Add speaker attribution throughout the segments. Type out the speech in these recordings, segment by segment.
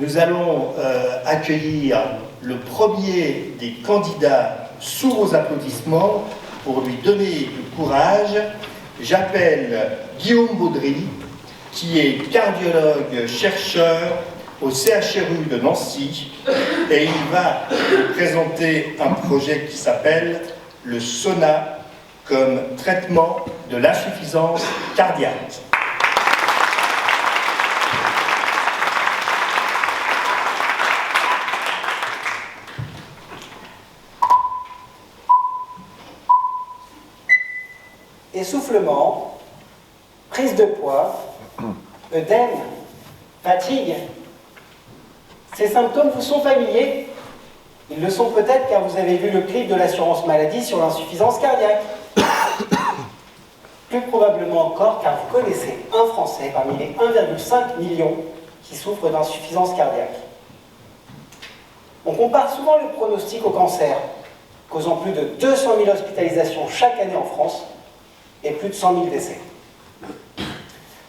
Speaker 1: Nous allons accueillir le premier des candidats sous vos applaudissements pour lui donner du courage. J'appelle Guillaume Baudry, qui est cardiologue chercheur au CHRU de Nancy, et il va vous présenter un projet qui s'appelle le SONA comme traitement de l'insuffisance cardiaque.
Speaker 2: Essoufflement, prise de poids, œdème, fatigue. Ces symptômes vous sont familiers? Ils le sont peut-être car vous avez vu le clip de l'assurance maladie sur l'insuffisance cardiaque. Plus probablement encore car vous connaissez un Français parmi les 1,5 million qui souffrent d'insuffisance cardiaque. On compare souvent le pronostic au cancer, causant plus de 200 000 hospitalisations chaque année en France et plus de 100 000 décès.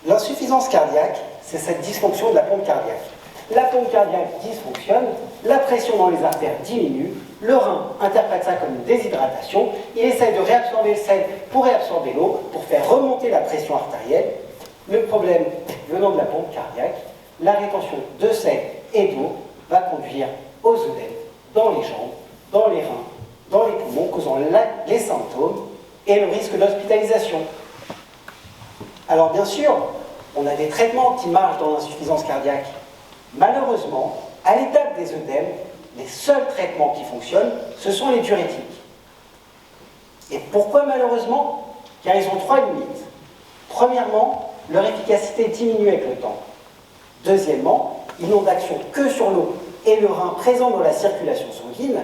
Speaker 2: L'insuffisance cardiaque, c'est cette dysfonction de la pompe cardiaque. La pompe cardiaque dysfonctionne, la pression dans les artères diminue, le rein interprète ça comme une déshydratation, il essaie de réabsorber le sel pour réabsorber l'eau, pour faire remonter la pression artérielle. Le problème venant de la pompe cardiaque, la rétention de sel et d'eau va conduire aux œdèmes dans les jambes, dans les reins, dans les poumons, causant les symptômes et le risque d'hospitalisation. Alors bien sûr, on a des traitements qui marchent dans l'insuffisance cardiaque. Malheureusement, à l'étape des œdèmes, les seuls traitements qui fonctionnent, ce sont les diurétiques. Et pourquoi malheureusement? Car ils ont 3 limites. Premièrement, leur efficacité diminue avec le temps. Deuxièmement, ils n'ont d'action que sur l'eau et le rein présent dans la circulation sanguine.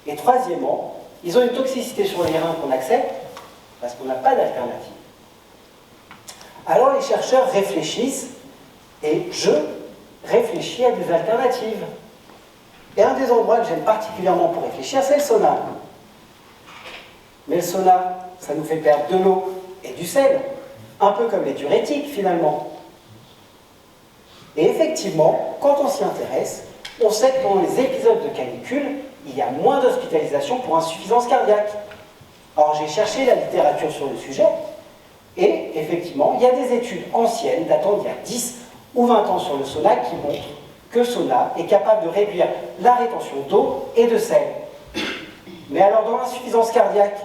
Speaker 2: Et troisièmement, ils ont une toxicité sur les reins qu'on accepte parce qu'on n'a pas d'alternative. Alors les chercheurs réfléchissent et je réfléchis à des alternatives. Et un des endroits que j'aime particulièrement pour réfléchir, c'est le sauna. Mais le sauna, ça nous fait perdre de l'eau et du sel, un peu comme les diurétiques finalement. Et effectivement, quand on s'y intéresse, on sait que pendant les épisodes de canicule, il y a moins d'hospitalisation pour insuffisance cardiaque. Alors j'ai cherché la littérature sur le sujet, et effectivement, il y a des études anciennes datant d'il y a 10 ou 20 ans sur le sauna qui montrent que le sauna est capable de réduire la rétention d'eau et de sel. Mais alors dans l'insuffisance cardiaque,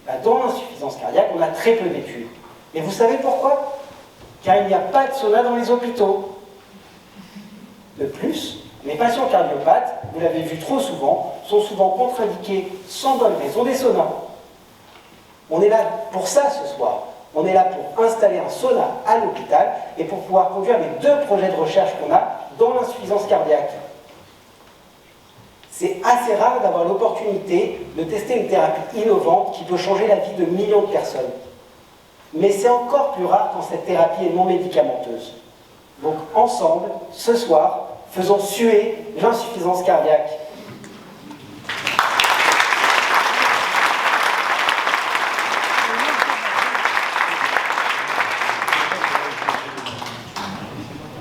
Speaker 2: on a très peu d'études. Et vous savez pourquoi? Car il n'y a pas de sauna dans les hôpitaux. De plus, les patients cardiopathes, vous l'avez vu trop souvent, sont souvent contre-indiqués sans bonne raison des saunas. On est là pour ça ce soir. On est là pour installer un sauna à l'hôpital et pour pouvoir conduire les 2 projets de recherche qu'on a dans l'insuffisance cardiaque. C'est assez rare d'avoir l'opportunité de tester une thérapie innovante qui peut changer la vie de millions de personnes. Mais c'est encore plus rare quand cette thérapie est non médicamenteuse. Donc ensemble, ce soir, faisons suer l'insuffisance cardiaque.